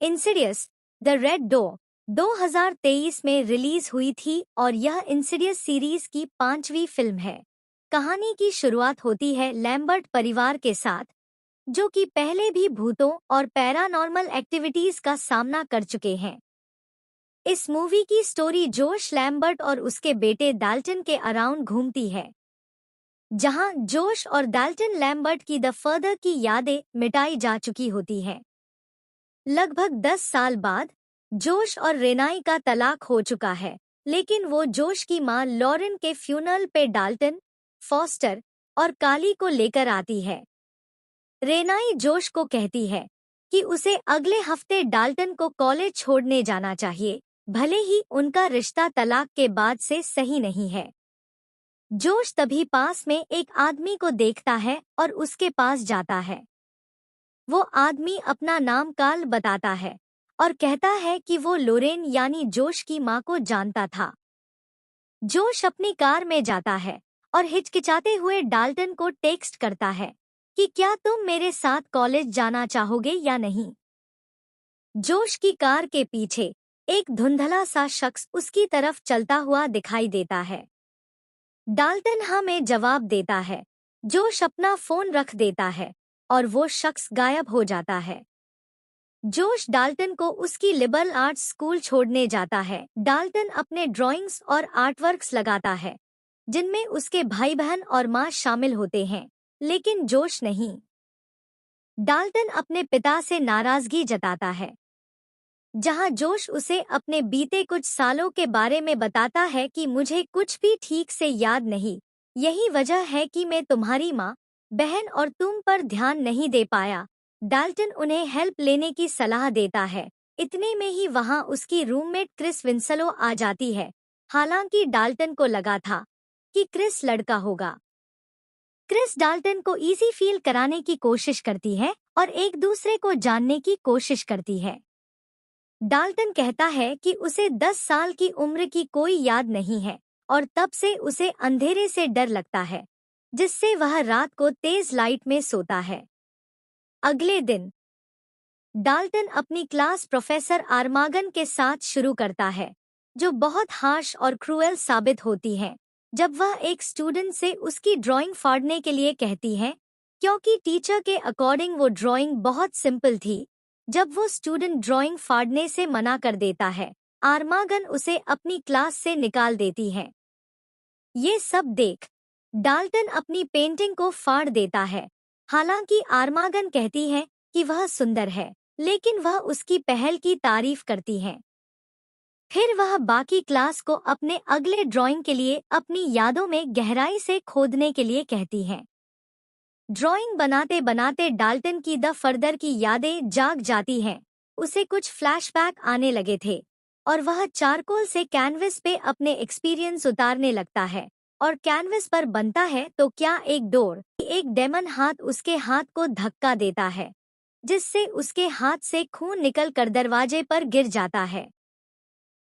Insidious the red door 2023 में release हुई थी और यह इंसिडियस सीरीज की 5वीं फिल्म है। कहानी की शुरुआत होती है लैम्बर्ट परिवार के साथ, जो कि पहले भी भूतों और पैरानॉर्मल एक्टिविटीज का सामना कर चुके हैं। इस मूवी की स्टोरी जोश लैम्बर्ट और उसके बेटे डाल्टन के अराउंड घूमती है, जहां जोश और डाल्टन लैम्बर्ट की द फर्दर की यादें मिटाई जा चुकी होती हैं। लगभग 10 साल बाद जोश और रेनाई का तलाक हो चुका है, लेकिन वो जोश की मां लॉरेन के फ्यूनरल पे डाल्टन, फॉस्टर और काली को लेकर आती है। रेनाई जोश को कहती है कि उसे अगले हफ्ते डाल्टन को कॉलेज छोड़ने जाना चाहिए, भले ही उनका रिश्ता तलाक के बाद से सही नहीं है। जोश तभी पास में एक आदमी को देखता है और उसके पास जाता है। वो आदमी अपना नाम काल बताता है और कहता है कि वो लोरेन यानी जोश की मां को जानता था। जोश अपनी कार में जाता है और हिचकिचाते हुए डाल्टन को टेक्स्ट करता है कि क्या तुम मेरे साथ कॉलेज जाना चाहोगे या नहीं। जोश की कार के पीछे एक धुंधला सा शख्स उसकी तरफ चलता हुआ दिखाई देता है। डाल्टन हाँ में जवाब देता है। जोश अपना फोन रख देता है और वो शख्स गायब हो जाता है। जोश डाल्टन को उसकी लिबरल आर्ट्स स्कूल छोड़ने जाता है। डाल्टन अपने ड्राइंग्स और आर्टवर्क्स लगाता है, जिनमें उसके भाई बहन और माँ शामिल होते हैं, लेकिन जोश नहीं। डाल्टन अपने पिता से नाराजगी जताता है, जहां जोश उसे अपने बीते कुछ सालों के बारे में बताता है कि मुझे कुछ भी ठीक से याद नहीं, यही वजह है कि मैं तुम्हारी माँ, बहन और तुम पर ध्यान नहीं दे पाया। डाल्टन उन्हें हेल्प लेने की सलाह देता है। इतने में ही वहां उसकी रूममेट क्रिस विंसलो आ जाती है। हालांकि डाल्टन को लगा था कि क्रिस लड़का होगा। क्रिस डाल्टन को इजी फील कराने की कोशिश करती है और एक दूसरे को जानने की कोशिश करती है। डाल्टन कहता है कि उसे 10 साल की उम्र की कोई याद नहीं है और तब से उसे अंधेरे से डर लगता है, जिससे वह रात को तेज लाइट में सोता है। अगले दिन डाल्टन अपनी क्लास प्रोफेसर आर्मागन के साथ शुरू करता है, जो बहुत हार्श और क्रूएल साबित होती है जब वह एक स्टूडेंट से उसकी ड्राइंग फाड़ने के लिए कहती है, क्योंकि टीचर के अकॉर्डिंग वो ड्राइंग बहुत सिंपल थी। जब वो स्टूडेंट ड्राइंग फाड़ने से मना कर देता है, आर्मागन उसे अपनी क्लास से निकाल देती है। ये सब देख डाल्टन अपनी पेंटिंग को फाड़ देता है। हालांकि आर्मागन कहती है कि वह सुंदर है, लेकिन वह उसकी पहल की तारीफ करती है। फिर वह बाकी क्लास को अपने अगले ड्राइंग के लिए अपनी यादों में गहराई से खोदने के लिए कहती है। ड्राइंग बनाते बनाते डाल्टन की द फर्दर की यादें जाग जाती हैं। उसे कुछ फ्लैशबैक आने लगे थे और वह चारकोल से कैनवस पे अपने एक्सपीरियंस उतारने लगता है और कैनवस पर बनता है तो क्या एक डेमन हाथ उसके हाथ को धक्का देता है, जिससे उसके हाथ से खून निकलकर दरवाजे पर गिर जाता है।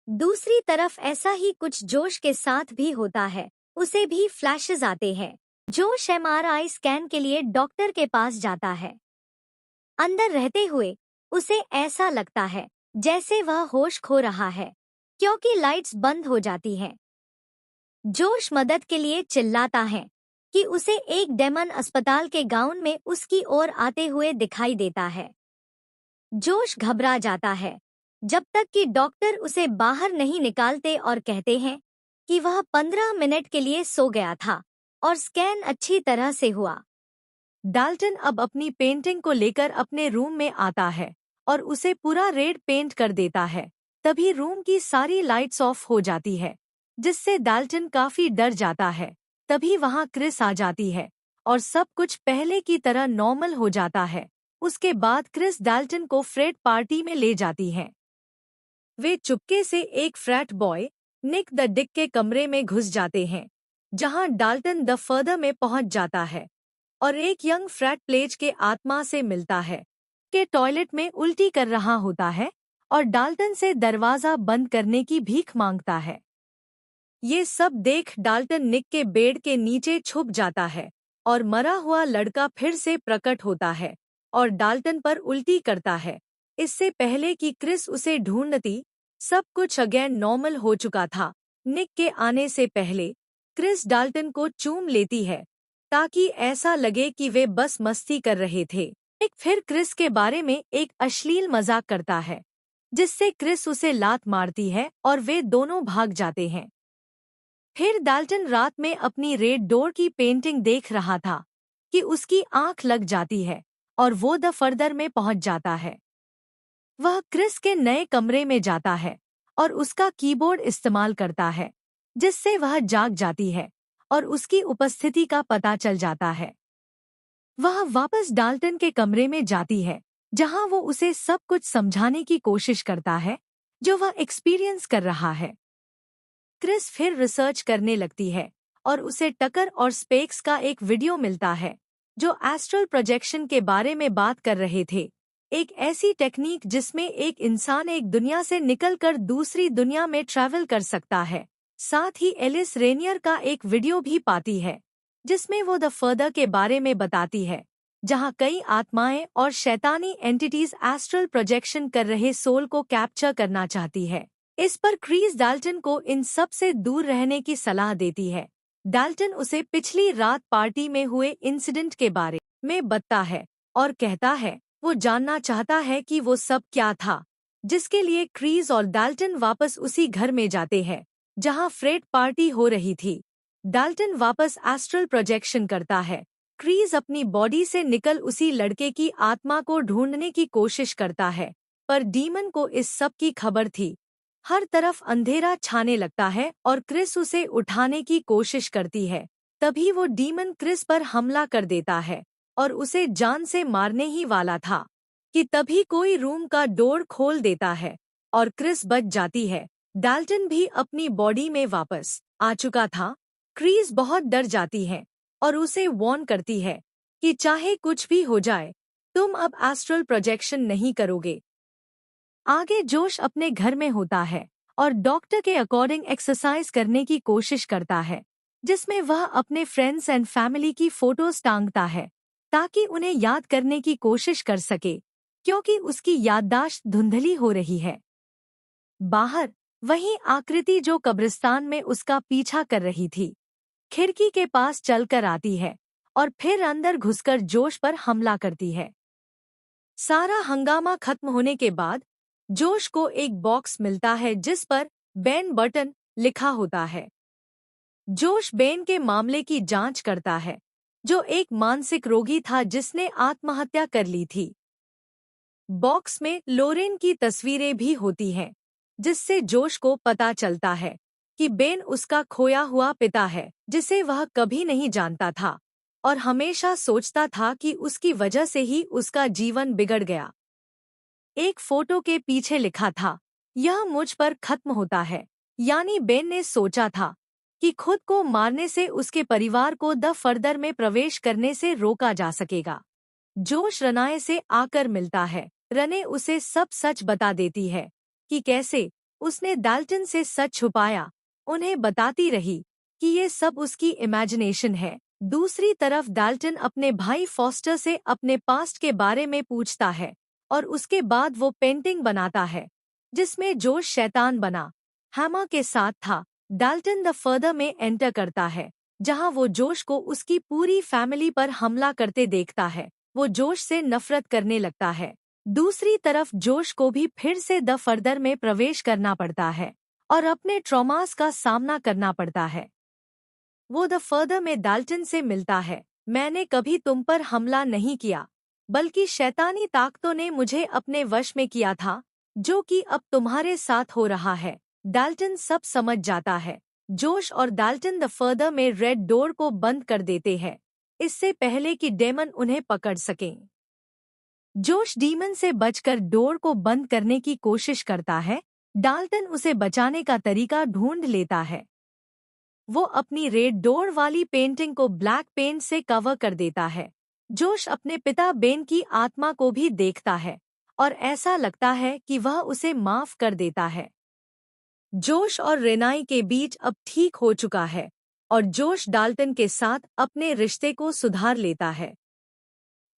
दूसरी तरफ ऐसा ही कुछ जोश के साथ भी होता है। उसे भी फ्लैशेस आते हैं। जोश एमआरआई स्कैन के लिए डॉक्टर के पास जाता है। अंदर रहते हुए उसे ऐसा लगता है जैसे वह होश खो रहा है, क्योंकि लाइट्स बंद हो जाती हैं। जोश मदद के लिए चिल्लाता है कि उसे एक डेमन अस्पताल के गाउन में उसकी ओर आते हुए दिखाई देता है। जोश घबरा जाता है जब तक कि डॉक्टर उसे बाहर नहीं निकालते और कहते हैं कि वह 15 मिनट के लिए सो गया था और स्कैन अच्छी तरह से हुआ। डाल्टन अब अपनी पेंटिंग को लेकर अपने रूम में आता है और उसे पूरा रेड पेंट कर देता है। तभी रूम की सारी लाइट्स ऑफ हो जाती है, जिससे डाल्टन काफी डर जाता है। तभी वहां क्रिस आ जाती है और सब कुछ पहले की तरह नॉर्मल हो जाता है। उसके बाद क्रिस डाल्टन को फ्रेट पार्टी में ले जाती है। वे चुपके से एक frat boy Nick the Dick के कमरे में घुस जाते हैं, जहां डाल्टन द फर्दर में पहुंच जाता है और एक यंग फ्रैट प्लेज के आत्मा से मिलता है कि टॉयलेट में उल्टी कर रहा होता है और डाल्टन से दरवाजा बंद करने की भीख मांगता है। ये सब देख डाल्टन निक के बेड के नीचे छुप जाता है और मरा हुआ लड़का फिर से प्रकट होता है और डाल्टन पर उल्टी करता है। इससे पहले कि क्रिस उसे ढूंढती, सब कुछ अगेन नॉर्मल हो चुका था। निक के आने से पहले क्रिस डाल्टन को चूम लेती है ताकि ऐसा लगे कि वे बस मस्ती कर रहे थे। निक फिर क्रिस के बारे में एक अश्लील मजाक करता है, जिससे क्रिस उसे लात मारती है और वे दोनों भाग जाते हैं। फिर डाल्टन रात में अपनी रेड डोर की पेंटिंग देख रहा था कि उसकी आंख लग जाती है और वो द फर्दर में पहुंच जाता है। वह क्रिस के नए कमरे में जाता है और उसका कीबोर्ड इस्तेमाल करता है, जिससे वह जाग जाती है और उसकी उपस्थिति का पता चल जाता है। वह वापस डाल्टन के कमरे में जाती है, जहां वो उसे सब कुछ समझाने की कोशिश करता है जो वह एक्सपीरियंस कर रहा है। क्रिस फिर रिसर्च करने लगती है और उसे टकर और स्पेक्स का एक वीडियो मिलता है जो एस्ट्रल प्रोजेक्शन के बारे में बात कर रहे थे, एक ऐसी टेक्निक जिसमें एक इंसान एक दुनिया से निकलकर दूसरी दुनिया में ट्रैवल कर सकता है। साथ ही एलिस रेनियर का एक वीडियो भी पाती है जिसमें वो द फर्दर के बारे में बताती है, जहां कई आत्माएं और शैतानी एंटिटीज एस्ट्रल प्रोजेक्शन कर रहे सोल को कैप्चर करना चाहती है। इस पर क्रिस डाल्टन को इन सब से दूर रहने की सलाह देती है। डाल्टन उसे पिछली रात पार्टी में हुए इंसिडेंट के बारे में बताता है और कहता है वो जानना चाहता है कि वो सब क्या था, जिसके लिए क्रिस और डाल्टन वापस उसी घर में जाते हैं जहां फ्रेड पार्टी हो रही थी। डाल्टन वापस एस्ट्रल प्रोजेक्शन करता है। क्रिस अपनी बॉडी से निकल उसी लड़के की आत्मा को ढूंढने की कोशिश करता है, पर डीमन को इस सब की खबर थी। हर तरफ अंधेरा छाने लगता है और क्रिस उसे उठाने की कोशिश करती है। तभी वो डीमन क्रिस पर हमला कर देता है और उसे जान से मारने ही वाला था कि तभी कोई रूम का डोर खोल देता है और क्रिस बच जाती है। डाल्टन भी अपनी बॉडी में वापस आ चुका था। क्रिस बहुत डर जाती है और उसे वार्न करती है कि चाहे कुछ भी हो जाए, तुम अब एस्ट्रल प्रोजेक्शन नहीं करोगे। आगे जोश अपने घर में होता है और डॉक्टर के अकॉर्डिंग एक्सरसाइज करने की कोशिश करता है, जिसमें वह अपने फ्रेंड्स एंड फैमिली की फोटोज टांगता है ताकि उन्हें याद करने की कोशिश कर सके, क्योंकि उसकी याददाश्त धुंधली हो रही है। बाहर वहीं आकृति जो कब्रिस्तान में उसका पीछा कर रही थी, खिड़की के पास चलकर आती है और फिर अंदर घुसकर जोश पर हमला करती है। सारा हंगामा खत्म होने के बाद जोश को एक बॉक्स मिलता है जिस पर बेन बर्टन लिखा होता है। जोश बेन के मामले की जांच करता है, जो एक मानसिक रोगी था जिसने आत्महत्या कर ली थी। बॉक्स में लोरेन की तस्वीरें भी होती हैं, जिससे जोश को पता चलता है कि बेन उसका खोया हुआ पिता है, जिसे वह कभी नहीं जानता था और हमेशा सोचता था कि उसकी वजह से ही उसका जीवन बिगड़ गया। एक फोटो के पीछे लिखा था, यह मुझ पर खत्म होता है, यानी बेन ने सोचा था कि खुद को मारने से उसके परिवार को द फर्दर में प्रवेश करने से रोका जा सकेगा। जोश रनाए से आकर मिलता है। रने उसे सब सच बता देती है कि कैसे उसने डाल्टन से सच छुपाया। उन्हें बताती रही कि ये सब उसकी इमेजिनेशन है। दूसरी तरफ डाल्टन अपने भाई फॉस्टर से अपने पास्ट के बारे में पूछता है और उसके बाद वो पेंटिंग बनाता है जिसमें जोश शैतान बना हैमर के साथ था। डाल्टन द फर्दर में एंटर करता है, जहां वो जोश को उसकी पूरी फैमिली पर हमला करते देखता है। वो जोश से नफरत करने लगता है। दूसरी तरफ जोश को भी फिर से द फर्दर में प्रवेश करना पड़ता है और अपने ट्रॉमास का सामना करना पड़ता है। वो द फर्दर में डाल्टन से मिलता है। मैंने कभी तुम पर हमला नहीं किया, बल्कि शैतानी ताकतों ने मुझे अपने वश में किया था, जो कि अब तुम्हारे साथ हो रहा है। डाल्टन सब समझ जाता है। जोश और डाल्टन द फर्दर में रेड डोर को बंद कर देते हैं, इससे पहले कि डेमन उन्हें पकड़ सकें। जोश डीमन से बचकर डोर को बंद करने की कोशिश करता है। डाल्टन उसे बचाने का तरीका ढूंढ लेता है। वो अपनी रेड डोर वाली पेंटिंग को ब्लैक पेंट से कवर कर देता है। जोश अपने पिता बेन की आत्मा को भी देखता है और ऐसा लगता है कि वह उसे माफ कर देता है। जोश और रेनाई के बीच अब ठीक हो चुका है और जोश डाल्टन के साथ अपने रिश्ते को सुधार लेता है।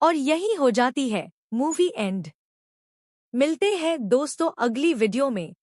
और यही हो जाती है मूवी एंड। मिलते हैं दोस्तों अगली वीडियो में।